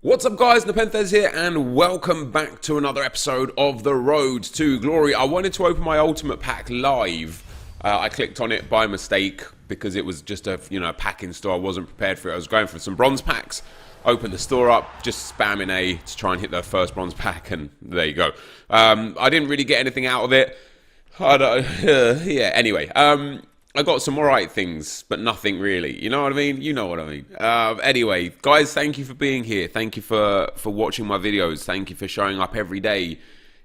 What's up guys, NepentheZ here and welcome back to another episode of The Road to Glory. I wanted to open my Ultimate Pack live. I clicked on it by mistake because it was just a pack in store. I wasn't prepared for it. I was going for some bronze packs. Opened the store up, just spamming A to try and hit the first bronze pack, and there you go. I didn't really get anything out of it. Anyway. I got some alright things, but nothing really. You know what I mean? You know what I mean. Anyway, guys, thank you for being here. Thank you for watching my videos. Thank you for showing up every day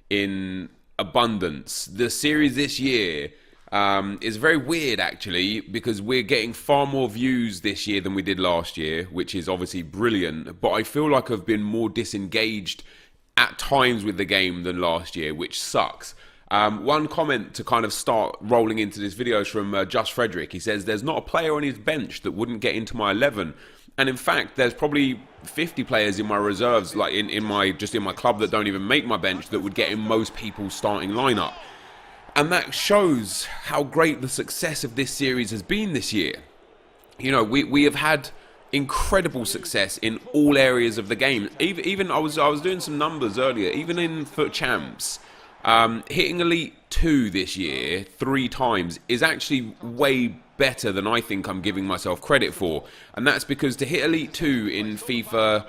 in abundance. The series this year is very weird, actually, because we're getting far more views this year than we did last year, which is obviously brilliant. But I feel like I've been more disengaged at times with the game than last year, which sucks. One comment to kind of start rolling into this video is from Just Frederick. He says, there's not a player on his bench that wouldn't get into my 11. And in fact, there's probably 50 players in my reserves, like in my club, that don't even make my bench, that would get in most people's starting lineup. And that shows how great the success of this series has been this year. You know, we have had incredible success in all areas of the game. Even I was doing some numbers earlier, even in FUT Champs. Hitting Elite 2 this year 3 times is actually way better than I think I'm giving myself credit for, and that's because to hit Elite 2 in FIFA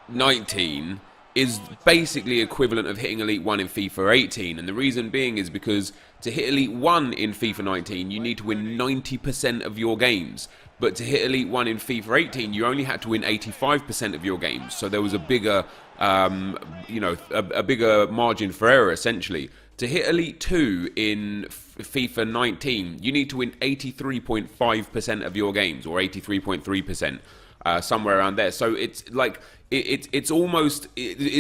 19 is basically equivalent of hitting Elite 1 in FIFA 18, and the reason being is because to hit Elite 1 in FIFA 19 you need to win 90% of your games. But to hit Elite 1 in FIFA 18, you only had to win 85% of your games. So there was a bigger, a bigger margin for error, essentially. To hit Elite 2 in FIFA 19, you need to win 83.5% of your games, or 83.3%, somewhere around there. So it's like, it's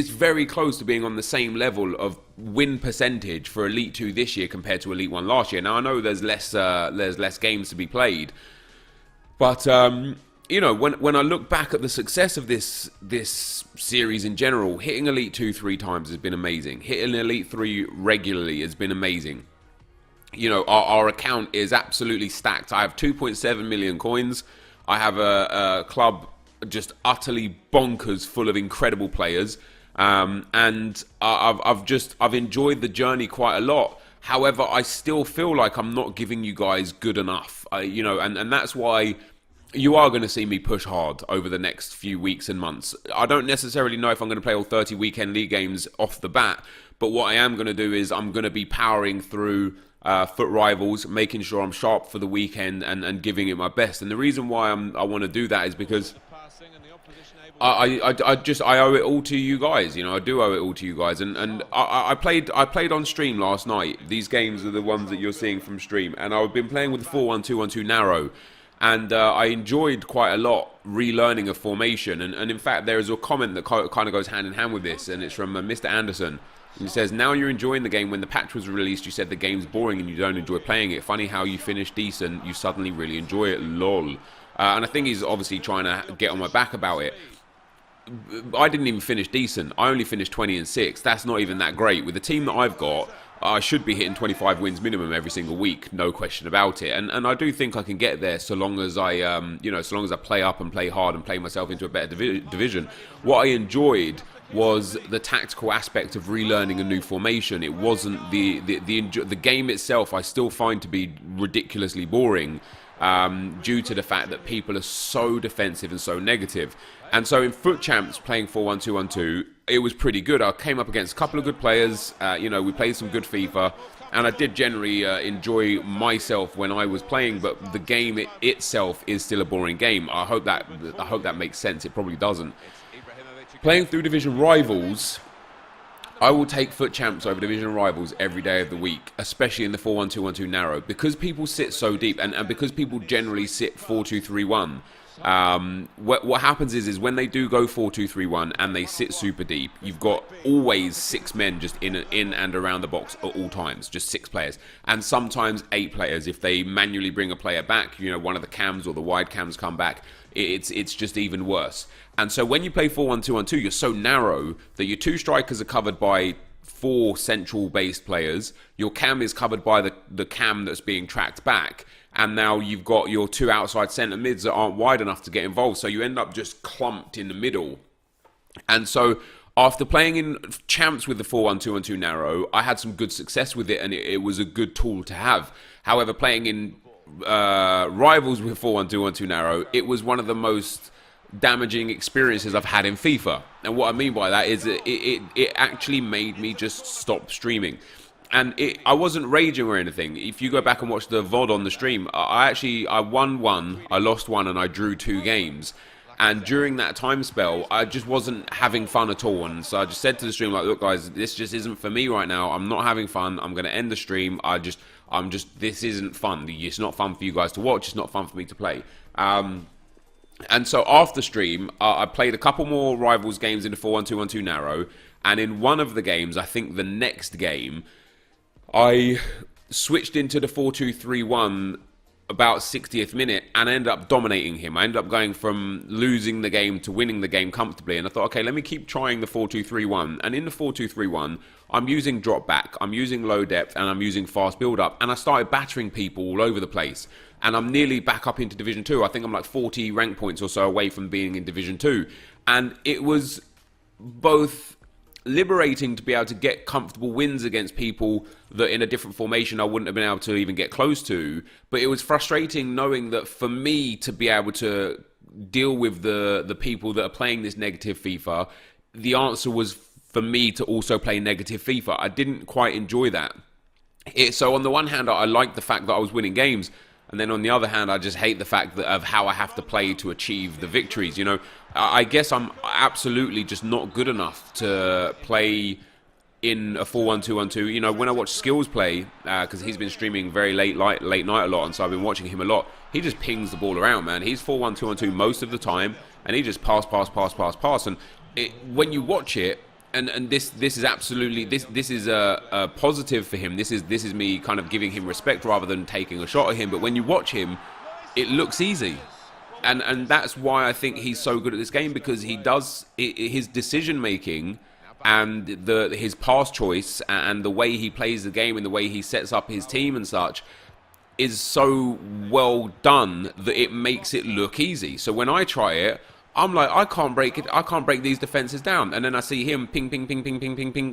very close to being on the same level of win percentage for Elite 2 this year compared to Elite 1 last year. Now, I know there's less games to be played. But, you know, when I look back at the success of this series in general, hitting Elite 2 3 times has been amazing. Hitting Elite 3 regularly has been amazing. You know, our account is absolutely stacked. I have 2.7 million coins. I have a club just utterly bonkers full of incredible players. And I've enjoyed the journey quite a lot. However, I still feel like I'm not giving you guys good enough, and that's why you are going to see me push hard over the next few weeks and months. I don't necessarily know if I'm going to play all 30 weekend league games off the bat, but what I am going to do is I'm going to be powering through FUT Rivals, making sure I'm sharp for the weekend and giving it my best. And the reason why I want to do that is because I owe it all to you guys. You know, I do owe it all to you guys. And I played on stream last night. These games are the ones that you're seeing from stream, and I've been playing with the 4-1-2-1-2 narrow, and I enjoyed quite a lot relearning a formation. And in fact, there is a comment that kind of goes hand in hand with this, and it's from Mr. Anderson. He says, now you're enjoying the game. When the patch was released, you said the game's boring and you don't enjoy playing it. Funny how you finish decent, you suddenly really enjoy it, lol. And I think he's obviously trying to get on my back about it. I didn't even finish decent. I only finished 20-6. That's not even that great. With the team that I've got, I should be hitting 25 wins minimum every single week, no question about it. And I do think I can get there so long as I, so long as I play up and play hard and play myself into a better division. What I enjoyed was the tactical aspect of relearning a new formation. It wasn't the game itself. I still find to be ridiculously boring. Due to the fact that people are so defensive and so negative. And so in FUT Champs, playing 4-1-2-1-2, it was pretty good. I came up against a couple of good players, we played some good FIFA, and I did generally enjoy myself when I was playing, but the game itself is still a boring game. I hope that makes sense. It probably doesn't. Playing through Division Rivals, I will take FUT Champs over Division Rivals every day of the week, especially in the 4-1-2-1-2 narrow, because people sit so deep, and because people generally sit 4-2-3-1. What happens is when they do go 4-2-3-1 and they sit super deep, you've got always 6 men just in and around the box at all times, just 6 players, and sometimes 8 players if they manually bring a player back. One of the cams or the wide cams come back. It's just even worse. And so when you play 4-1-2-1-2, you're so narrow that your 2 strikers are covered by 4 central based players. Your cam is covered by the cam that's being tracked back, and now you've got your two outside centre mids that aren't wide enough to get involved, so you end up just clumped in the middle. And so after playing in champs with the 4-1-2-1-2 narrow, I had some good success with it, and it was a good tool to have. However, playing in rivals with 4-1-2-1-2 narrow, it was one of the most damaging experiences I've had in FIFA. And what I mean by that is it actually made me just stop streaming. And I wasn't raging or anything. If you go back and watch the VOD on the stream, I won one, I lost one, and I drew 2 games. And during that time spell, I just wasn't having fun at all. And so I just said to the stream, like, look, guys, this just isn't for me right now. I'm not having fun. I'm going to end the stream. This isn't fun. It's not fun for you guys to watch. It's not fun for me to play. And so after stream, I played a couple more Rivals games in the 4-1-2-1-2 narrow. And in one of the games, I think the next game, I switched into the 4-2-3-1 about 60th minute and I ended up dominating him. I ended up going from losing the game to winning the game comfortably. And I thought, okay, let me keep trying the 4-2-3-1. And in the 4-2-3-1, I'm using drop back, I'm using low depth, and I'm using fast build up. And I started battering people all over the place. And I'm nearly back up into Division 2. I think I'm like 40 rank points or so away from being in Division 2. And it was both liberating to be able to get comfortable wins against people that in a different formation I wouldn't have been able to even get close to, but it was frustrating knowing that for me to be able to deal with the people that are playing this negative FIFA, the answer was for me to also play negative FIFA. I didn't quite enjoy that. So on the one hand, I liked the fact that I was winning games, and then on the other hand, I just hate the fact that of how I have to play to achieve the victories. You know, I guess I'm absolutely just not good enough to play in a 4-1-2-1-2. You know, when I watch Skills play, because he's been streaming very late night a lot, and so I've been watching him a lot. He just pings the ball around, man. He's 4-1-2-1-2 most of the time, and he just pass. And when you watch it, and this is absolutely this is a positive for him. This is me kind of giving him respect rather than taking a shot at him. But when you watch him, it looks easy, and that's why I think he's so good at this game, because he does his decision making and his pass choice and the way he plays the game and the way he sets up his team and such is so well done that it makes it look easy. So when I try it, I'm like, I can't break it. I can't break these defenses down. And then I see him ping,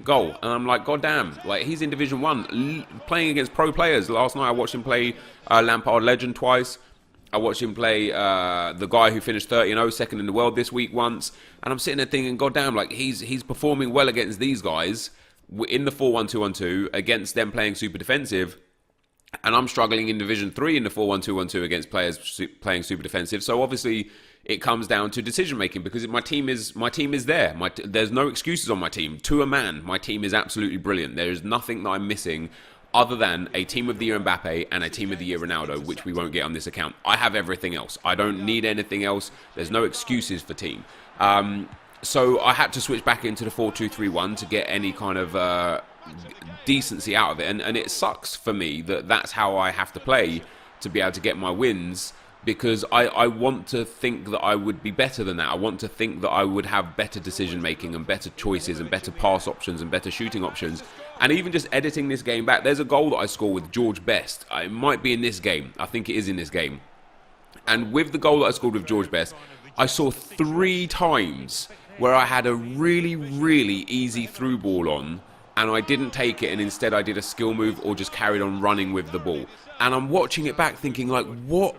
goal. And I'm like, God damn. Like, he's in Division 1 playing against pro players. Last night I watched him play Lampard Legend twice. I watched him play the guy who finished 30-0, second in the world this week once. And I'm sitting there thinking, God damn, like, he's performing well against these guys in the 4-1-2-1-2 against them playing super defensive. And I'm struggling in Division 3 in the 4-1-2-1-2 against players playing super defensive. So obviously it comes down to decision making, because my team is there. There's no excuses on my team. To a man, my team is absolutely brilliant. There is nothing that I'm missing other than a Team of the Year Mbappe and a Team of the Year Ronaldo, which we won't get on this account. I have everything else. I don't need anything else. There's no excuses for team. So I had to switch back into the 4-2-3-1 to get any kind of decency out of it. And it sucks for me that that's how I have to play to be able to get my wins, because I want to think that I would be better than that. I want to think that I would have better decision making and better choices and better pass options and better shooting options. And even just editing this game back, there's a goal that I score with George Best. It might be in this game. I think it is in this game. And with the goal that I scored with George Best, I saw 3 times where I had a really, really easy through ball on, and I didn't take it, and instead I did a skill move or just carried on running with the ball. And I'm watching it back thinking, like, what?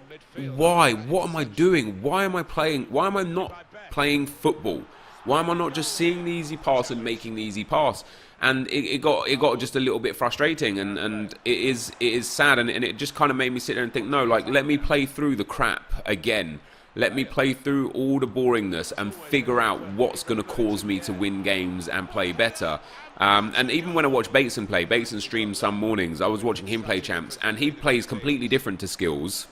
Why? What am I doing? Why am I not playing football? Why am I not just seeing the easy pass and making the easy pass? And it got just a little bit frustrating, and it is sad, and it just kind of made me sit there and think, no, like, let me play through the crap again. Let me play through all the boringness and figure out what's going to cause me to win games and play better. And even when I watch Bateson play, Bateson streams some mornings, I was watching him play champs, and he plays completely different to Skills,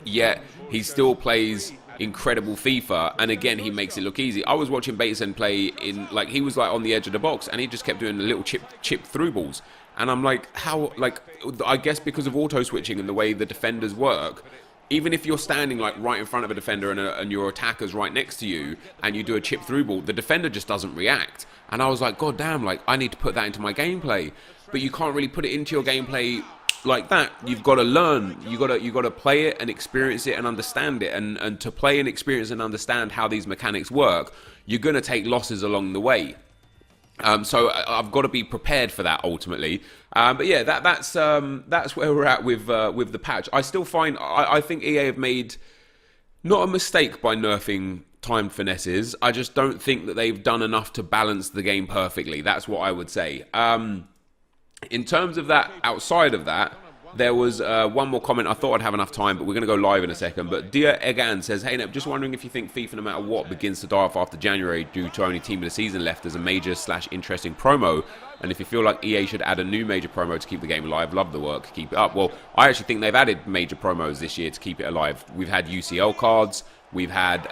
yet he still plays incredible FIFA, and again he makes it look easy. I was watching Bateson play in, like, he was like on the edge of the box and he just kept doing the little chip through balls, and I'm like, how? Like, I guess because of auto switching and the way the defenders work, even if you're standing like right in front of a defender and your attacker's right next to you and you do a chip through ball, the defender just doesn't react. And I was like, God damn, like, I need to put that into my gameplay. But you can't really put it into your gameplay like that, you've got to learn. You got to play it and experience it and understand it. And to play and experience and understand how these mechanics work, you're going to take losses along the way. So I've got to be prepared for that ultimately. But yeah, that's where we're at with the patch. I still find I think EA have made not a mistake by nerfing timed finesses. I just don't think that they've done enough to balance the game perfectly. That's what I would say. In terms of that, outside of that, there was one more comment. I thought I'd have enough time, but we're going to go live in a second. But Dear Egan says, hey, Nep, just wondering if you think FIFA, no matter what, begins to die off after January due to only Team of the Season left as a major/interesting promo. And if you feel like EA should add a new major promo to keep the game alive, love the work, keep it up. Well, I actually think they've added major promos this year to keep it alive. We've had UCL cards. We've had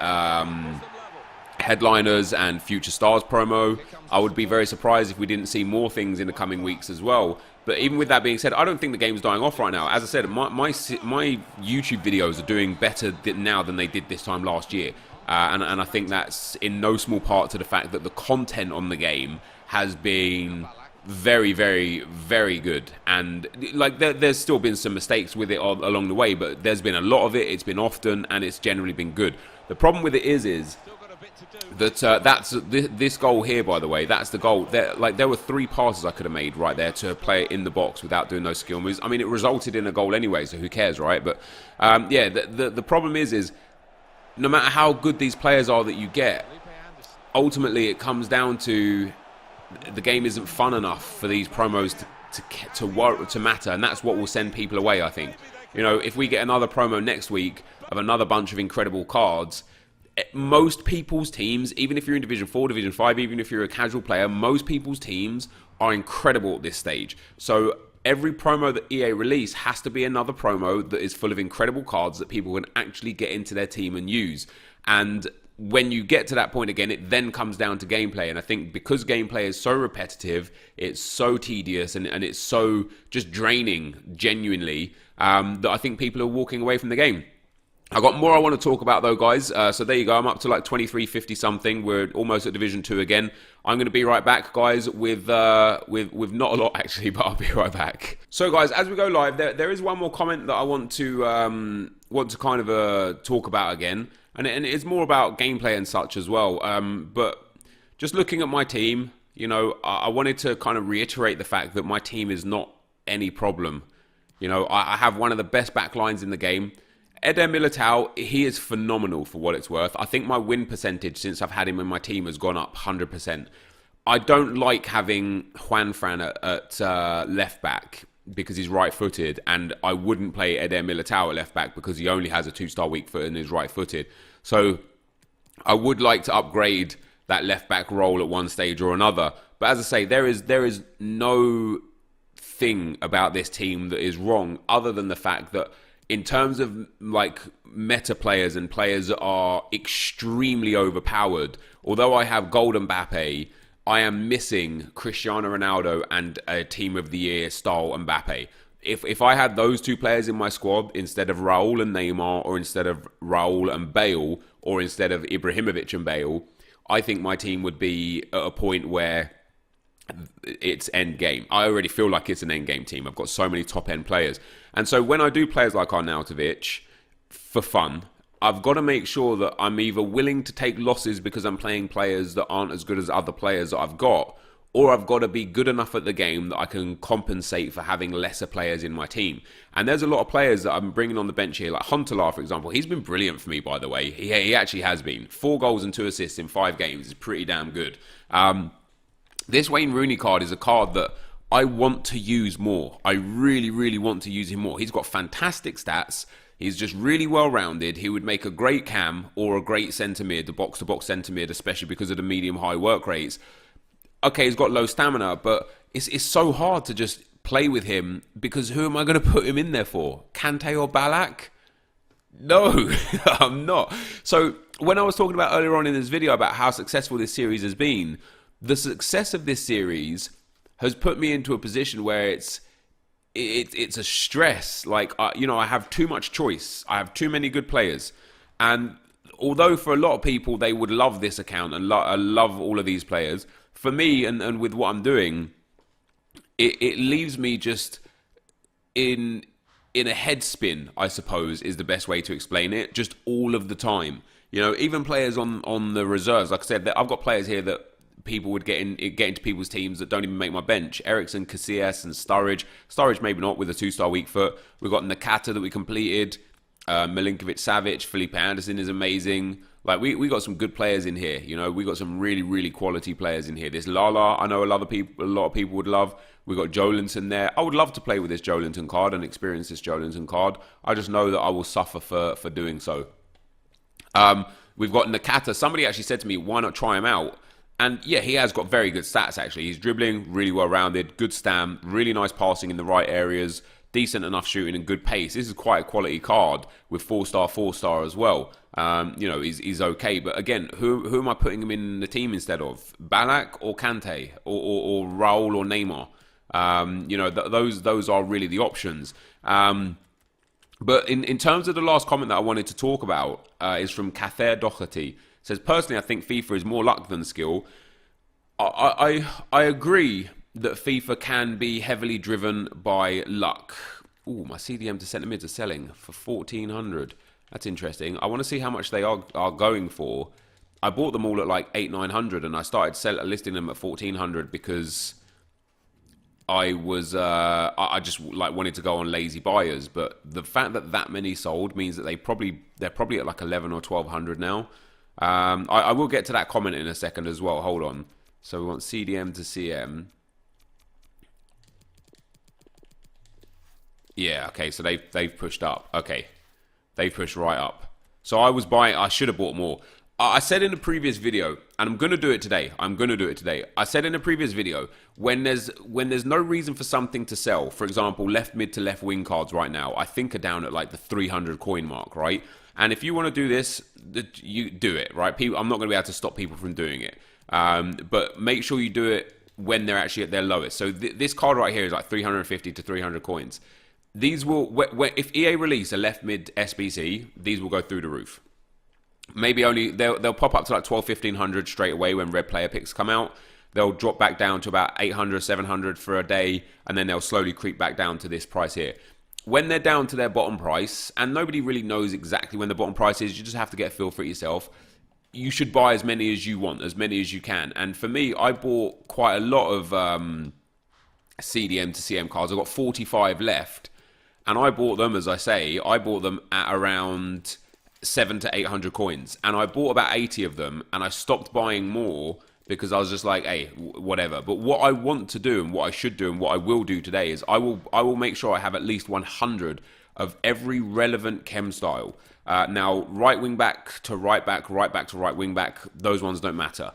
headliners and future stars promo. I would be very surprised if we didn't see more things in the coming weeks as well. But even with that being said, I don't think the game's dying off right now. As I said, my YouTube videos are doing better now than they did this time last year. And I think that's in no small part to the fact that the content on the game has been very, very, very good. And like there's still been some mistakes with it along the way, but there's been a lot of it. It's been often, and it's generally been good. The problem with it is that that's this goal here, by the way, that's the goal. There were 3 passes I could have made right there to play it in the box without doing those skill moves. I mean, it resulted in a goal anyway, so who cares, right? But yeah, the problem is no matter how good these players are that you get, ultimately it comes down to the game isn't fun enough for these promos to matter, and that's what will send people away, I think. You know, if we get another promo next week of another bunch of incredible cards, most people's teams, even if you're in Division 4, Division 5, even if you're a casual player, most people's teams are incredible at this stage. So every promo that EA release has to be another promo that is full of incredible cards that people can actually get into their team and use. And when you get to that point again, it then comes down to gameplay. And I think because gameplay is so repetitive, it's so tedious, and it's so just draining, genuinely, that I think people are walking away from the game. I got more I want to talk about though, guys. So there you go. I'm up to like 2350 something. We're almost at Division 2 again. I'm going to be right back, guys, with not a lot actually, but I'll be right back. So, guys, as we go live, there is one more comment that I want to kind of talk about again, and it's more about gameplay and such as well. But just looking at my team, you know, I wanted to kind of reiterate the fact that my team is not any problem. You know, I have one of the best backlines in the game. Eder Militao, he is phenomenal for what it's worth. I think my win percentage since I've had him in my team has gone up 100%. I don't like having Juanfran at left back because he's right-footed, and I wouldn't play Eder Militao at left back because he only has a 2-star weak foot and is right-footed. So I would like to upgrade that left back role at one stage or another. But as I say, there is no thing about this team that is wrong other than the fact that in terms of like meta players and players that are extremely overpowered, although I have Gold Mbappe, I am missing Cristiano Ronaldo and a Team of the Year style Mbappe. If I had those 2 players in my squad instead of Raul and Neymar, or instead of Raul and Bale, or instead of Ibrahimovic and Bale, I think my team would be at a point where it's end game. I already feel like it's an end game team. I've got so many top end players. And so when I do players like Arnautovic for fun, I've got to make sure that I'm either willing to take losses because I'm playing players that aren't as good as other players that I've got, or I've got to be good enough at the game that I can compensate for having lesser players in my team. And there's a lot of players that I'm bringing on the bench here, like Huntelaar, for example. He's been brilliant for me, by the way. He actually has been. 4 goals and 2 assists in 5 games is pretty damn good. This Wayne Rooney card is a card that I want to use more. I really, really want to use him more. He's got fantastic stats. He's just really well-rounded. He would make a great cam or a great centre mid, the box-to-box centre mid, especially because of the medium-high work rates. Okay, he's got low stamina, but it's so hard to just play with him because who am I going to put him in there for? Kante or Ballack? No, I'm not. So when I was talking about earlier on in this video about how successful this series has been, the success of this series has put me into a position where it's a stress. Like, you know, I have too much choice. I have too many good players. And although for a lot of people, they would love this account and love all of these players, for me and with what I'm doing, it leaves me just in in a head spin, I suppose, is the best way to explain it. Just all of the time. You know, even players on the reserves. Like I said, I've got players here that people would get into people's teams that don't even make my bench. Ericsson, Casillas, and Sturridge. Sturridge maybe not with a 2-star weak foot. We've got Nakata that we completed. Milinkovic-Savic, Felipe Anderson is amazing. Like we got some good players in here. You know, we got some really, really quality players in here. This Lala, I know a lot of people would love. We got Joelinton there. I would love to play with this Joelinton card and experience this Joelinton card. I just know that I will suffer for doing so. We've got Nakata. Somebody actually said to me, why not try him out? And yeah, he has got very good stats actually. He's dribbling, really well rounded, good stam, really nice passing in the right areas, decent enough shooting and good pace. This is quite a quality card with 4-star as well. You know, he's okay. But again, who am I putting him in the team instead of? Ballack or Kante or Raul or Neymar? You know, those are really the options. But in terms of the last comment that I wanted to talk about is from Cather Doherty. It says, personally, I think FIFA is more luck than skill. I agree that FIFA can be heavily driven by luck. Ooh, my CDM to centre mids are selling for 1,400. That's interesting. I want to see how much they are going for. I bought them all at like 800-900, and I started listing them at 1,400 because I was I just like wanted to go on lazy buyers. But the fact that many sold means that they're probably at like 11 or 1,200 now. I will get to that comment in a second as well. Hold on. So we want CDM to CM. Yeah, okay, so they've pushed up. Okay. They've pushed right up. So I was buying, I should have bought more. I said in a previous video, and I'm going to do it today. I said in a previous video, when there's no reason for something to sell, for example, left mid to left wing cards right now, I think are down at like the 300 coin mark, right? And if you want to do this, you do it, right? I'm not going to be able to stop people from doing it. But make sure you do it when they're actually at their lowest. So this card right here is like 350 to 300 coins. These will, if EA release a left mid SBC, these will go through the roof. Maybe only, they'll pop up to like 1,200-1,500 straight away when red player picks come out. They'll drop back down to about 800-700 for a day, and then they'll slowly creep back down to this price here. When they're down to their bottom price, and nobody really knows exactly when the bottom price is, you just have to get a feel for it yourself. You should buy as many as you want, as many as you can. And for me, I bought quite a lot of CDM to CM cards. I've got 45 left. And I bought them, as I say, at around 700 to 800 coins. And I bought about 80 of them, and I stopped buying more because I was just like, hey, whatever. But what I want to do, and what I should do, and what I will do today is I will make sure I have at least 100 of every relevant chem style. Now, right wing back to right back to right wing back, those ones don't matter.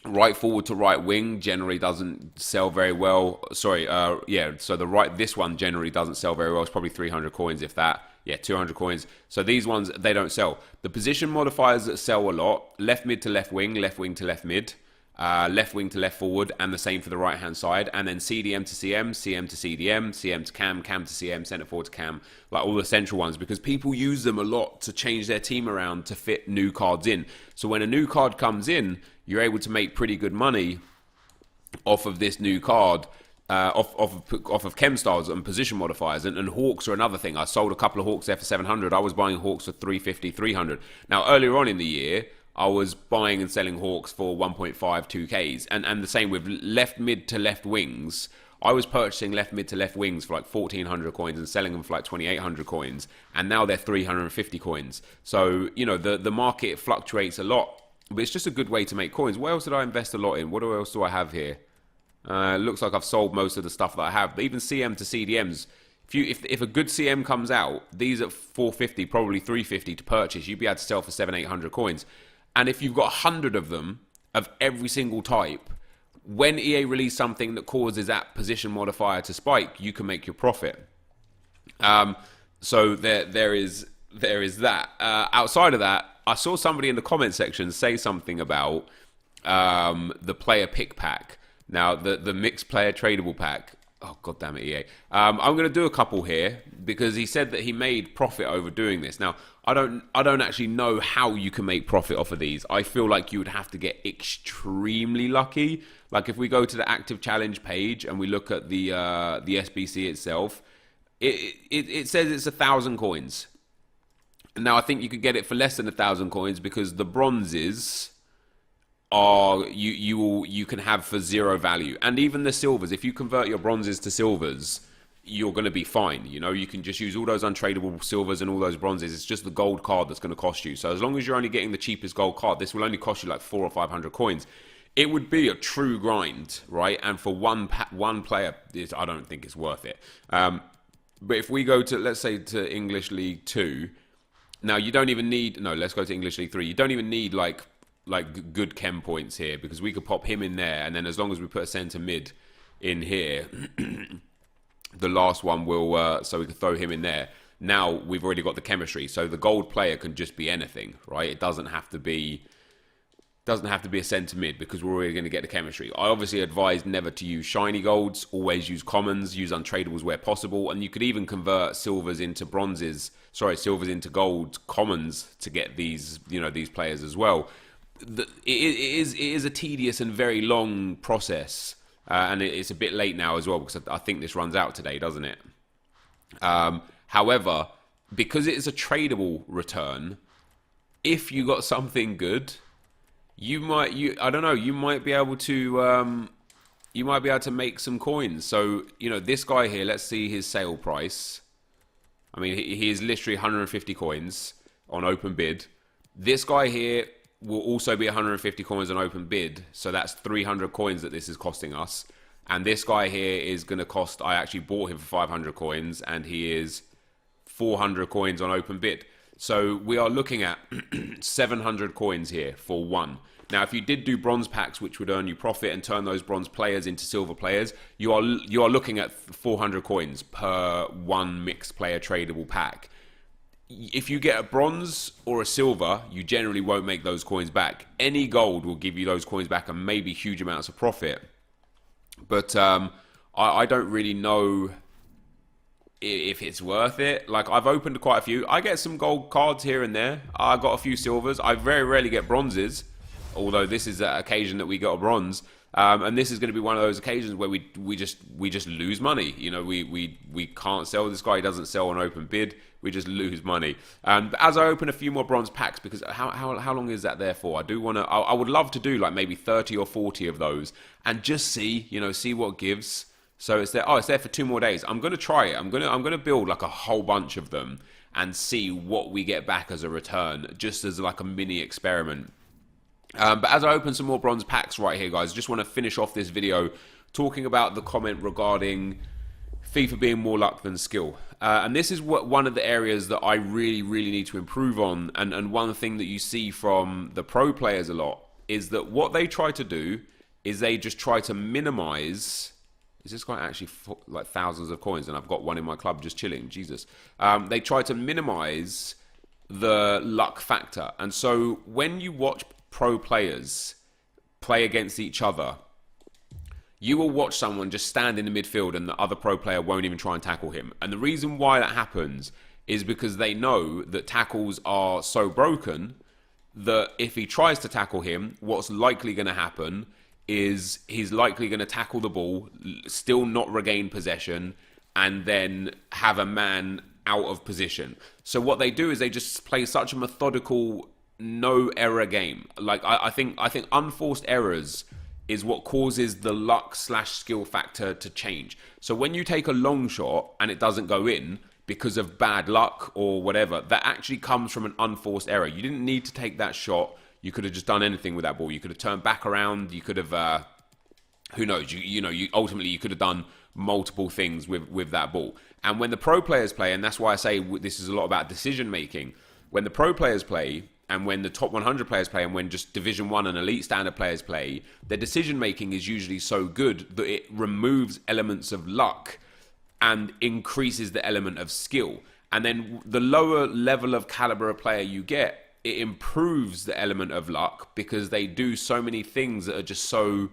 Right forward to right wing generally doesn't sell very well. Sorry, so this one generally doesn't sell very well. It's probably 300 coins, if that. Yeah, 200 coins. So these ones, they don't sell. The position modifiers that sell a lot, left mid to left wing to left mid, left wing to left forward, and the same for the right hand side. And then CDM to CM, CM to CDM, CM to cam, cam to CM, centre forward to cam, like all the central ones, because people use them a lot to change their team around to fit new cards in. So when a new card comes in, you're able to make pretty good money off of this new card, off of chem styles and position modifiers. And Hawks are another thing. I sold a couple of Hawks there for 700. I was buying Hawks for 350, 300. Now, earlier on in the year, I was buying and selling Hawks for 1.5, 2Ks. And the same with left mid to left wings. I was purchasing left mid to left wings for like 1,400 coins and selling them for like 2,800 coins. And now they're 350 coins. So, you know, the market fluctuates a lot. But it's just a good way to make coins. What else did I invest a lot in? What else do I have here? Looks like I've sold most of the stuff that I have. But even CM to CDMs, if a good CM comes out, these at 450, probably 350 to purchase, you'd be able to sell for 700-800 coins. And if you've got 100 of them, of every single type, when EA release something that causes that position modifier to spike, you can make your profit. So there is that. Outside of that, I saw somebody in the comment section say something about the player pick pack. Now, the mixed player tradable pack. Oh, God damn it, EA. I'm going to do a couple here because he said that he made profit over doing this. Now, I don't actually know how you can make profit off of these. I feel like you would have to get extremely lucky. Like if we go to the active challenge page and we look at the SBC itself, it says it's 1,000 coins. Now, I think you could get it for less than 1,000 coins because the bronzes are you can have for 0 value, and even the silvers, if you convert your bronzes to silvers, you're going to be fine. You know, you can just use all those untradeable silvers and all those bronzes. It's just the gold card that's going to cost you. So as long as you're only getting the cheapest gold card, this will only cost you like 400 or 500 coins. It would be a true grind, right? And for one player, I don't think it's worth it. But if we go to, let's say, to English League 2, now you don't even need, no, let's go to English League 3. You don't even need like good chem points here because we could pop him in there, and then as long as we put a centre mid in here, the last one will, so we can throw him in there. Now we've already got the chemistry, so the gold player can just be anything, right? It doesn't have to be a centre mid because we're already going to get the chemistry. I obviously advise never to use shiny golds, always use commons, use untradables where possible, and you could even convert silvers into gold commons to get these, these players as well. It is a tedious and very long process, and it's a bit late now as well because I think this runs out today, doesn't it? However, because it is a tradable return, if you got something good, you might be able to make some coins. So this guy here, let's see his sale price. I mean, he is literally 150 coins on open bid. This guy here will also be 150 coins on open bid, so that's 300 coins that this is costing us. And this guy here is going to cost, I actually bought him for 500 coins, and he is 400 coins on open bid. So we are looking at 700 coins here for one. Now, if you did do bronze packs, which would earn you profit and turn those bronze players into silver players, you are looking at 400 coins per one mixed player tradable pack. If you get a bronze or a silver, you generally won't make those coins back. Any gold will give you those coins back and maybe huge amounts of profit. But I don't really know if it's worth it. Like, I've opened quite a few. I get some gold cards here and there. I got a few silvers. I very rarely get bronzes, although this is an occasion that we got a bronze. And this is going to be one of those occasions where we just lose money. We can't sell. This guy doesn't sell on open bid. We just lose money. But as I open a few more bronze packs, because how long is that there for? I would love to do like maybe 30 or 40 of those and just see what gives. So it's there. Oh, it's there for 2 more days. I'm going to try it. I'm going to build like a whole bunch of them and see what we get back as a return, just as like a mini experiment. But as I open some more bronze packs right here, guys, I just want to finish off this video talking about the comment regarding FIFA being more luck than skill. And this is one of the areas that I really, really need to improve on. And one thing that you see from the pro players a lot is that what they try to do is they just try to minimize. Is this guy actually like thousands of coins? And I've got one in my club just chilling. Jesus. They try to minimize the luck factor. And so when you watch pro players play against each other, you will watch someone just stand in the midfield and the other pro player won't even try and tackle him. And the reason why that happens is because they know that tackles are so broken that if he tries to tackle him, what's likely going to happen is he's likely going to tackle the ball, still not regain possession, and then have a man out of position. So what they do is they just play such a methodical, no error game. Like I think unforced errors is what causes the luck / skill factor to change. So when you take a long shot and it doesn't go in because of bad luck or whatever, that actually comes from an unforced error. You didn't need to take that shot. You could have just done anything with that ball. You could have turned back around. You could have, who knows? You ultimately you could have done multiple things with that ball. And when the pro players play, and that's why I say this is a lot about decision making. When the pro players play, and when the top 100 players play, and when just Division 1 and Elite Standard players play, their decision-making is usually so good that it removes elements of luck and increases the element of skill. And then the lower level of caliber of player you get, it improves the element of luck because they do so many things that are just so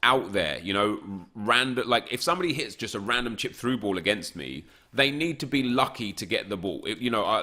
out there, you know, random. Like if somebody hits just a random chip through ball against me, they need to be lucky to get the ball.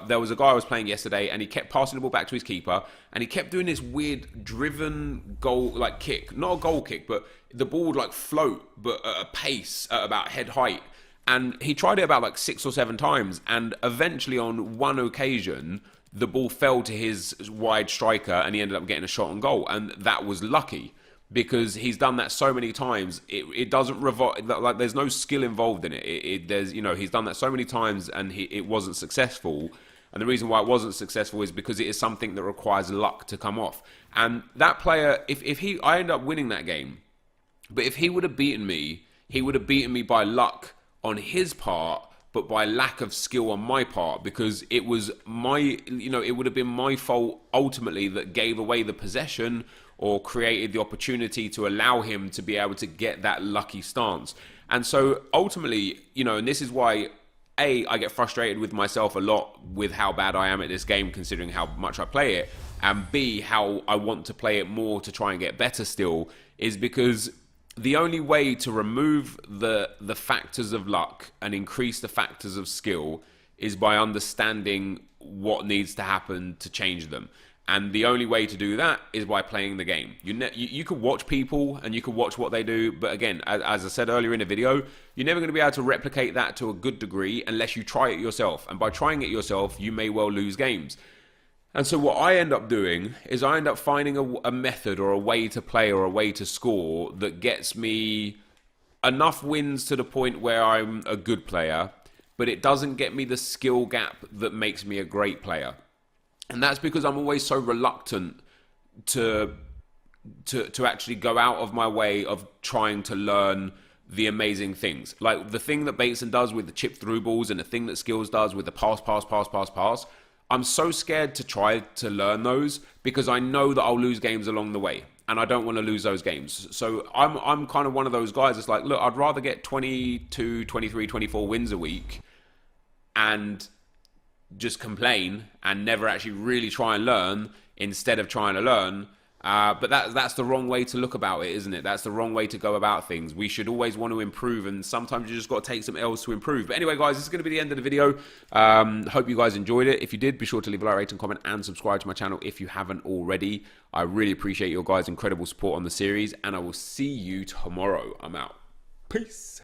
There was a guy I was playing yesterday, and he kept passing the ball back to his keeper, and he kept doing this weird driven goal like kick, not a goal kick, but the ball would like float, but at a pace at about head height. And he tried it about like 6 or 7 times, and eventually on one occasion, the ball fell to his wide striker, and he ended up getting a shot on goal, and that was lucky. Because he's done that so many times, it doesn't revolve, like there's no skill involved in it. There's, he's done that so many times and it wasn't successful. And the reason why it wasn't successful is because it is something that requires luck to come off. And that player, I end up winning that game, but if he would have beaten me, he would have beaten me by luck on his part, but by lack of skill on my part, because it was it would have been my fault ultimately that gave away the possession or created the opportunity to allow him to be able to get that lucky stance. And so ultimately, and this is why, A, I get frustrated with myself a lot with how bad I am at this game, considering how much I play it, and B, how I want to play it more to try and get better still, is because the only way to remove the factors of luck and increase the factors of skill is by understanding what needs to happen to change them. And the only way to do that is by playing the game. You could watch people and you could watch what they do, but again, as I said earlier in the video, you're never going to be able to replicate that to a good degree unless you try it yourself. And by trying it yourself, you may well lose games. And so what I end up doing is I end up finding a method or a way to play or a way to score that gets me enough wins to the point where I'm a good player, but it doesn't get me the skill gap that makes me a great player. And that's because I'm always so reluctant to actually go out of my way of trying to learn the amazing things. Like the thing that Bateson does with the chip through balls and the thing that Skills does with the pass. I'm so scared to try to learn those because I know that I'll lose games along the way. And I don't want to lose those games. So I'm kind of one of those guys that's like, look, I'd rather get 22, 23, 24 wins a week and just complain and never actually really try and learn instead of trying to learn. But that's the wrong way to look about it, isn't it? That's the wrong way to go about things. We should always want to improve, and sometimes you just got to take some L's to improve. But anyway, guys, this is going to be the end of the video. Hope you guys enjoyed it. If you did, be sure to leave a like, rate, and comment, and subscribe to my channel if you haven't already. I really appreciate your guys' incredible support on the series, and I will see you tomorrow. I'm out. Peace.